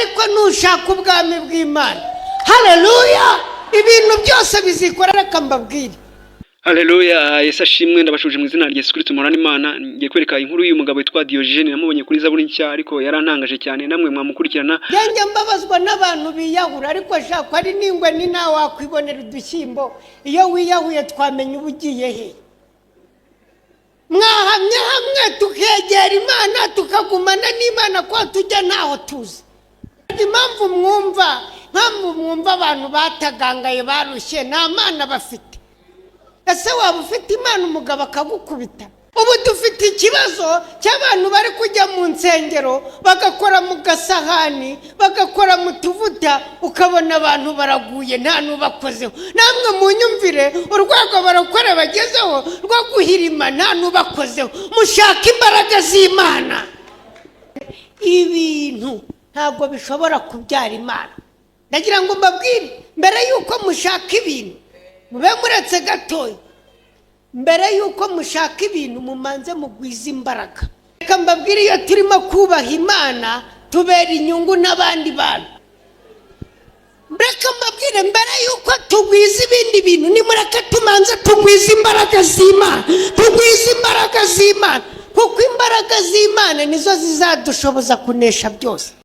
ariko nushaka ubwami bw'Imana. Haleluya, ibintu byose bizikora. Reka mbabwire. Haleluya, Yesu ashimwe. Ndabashuje mu izina rya Yesu Kristo murana Imana. Ngiye kwereka inkuru y'uyu mugabo witwa Diogene, namubonye kuri Zaburi nshya, ariko yarantangaje cyane, namwe mwamukurikirana. Yanjye mbabazwa n'abantu biyahura, ariko shaka ari ningwe ni nawe wakwibonera udushyimbo. Iyo wiyahuye twamenye ubugiye he. Mwahamya hamwe tukegera Imana, tukagumana n'Imana ko tujya ntaho tuzi. Impamvu mwumva abantu batagangaye barushye nta Mana bafite. Ese waba ufite Imana umugabo akagukubita? Ubu dufite ikibazo cy'abantu bari kujya mu nsengero bagakora mu gasahani, bagakora mu tuvuta, ukabona abantu baraguye nta nubakozeho. Namwe munyumvire, urwego barakora bagezeho rwo guhirima nta nubakozeho. Mushaka imbaraga z'Imana. Ibintu ntabwo bishobora kubyara Imana. Ndagira ngo mbabwire, mbere yuko mushaka ibintu mube muretse gatoya. Mbere yuko mushaka ibintu mumanze mugwiza imbaraga. Reka mbabwire, iyo turimo kubaha Imana tubera inyungu n'abandi bantu. Reka mbabwire, mbere yuko tugwiza ibindi bintu nimureke tumanze tugwiza imbaraga z'Imana. Tugwiza imbaraga z'Imana, kuko imbaraga z'Imana nizo zizadushoboza kunesha byose.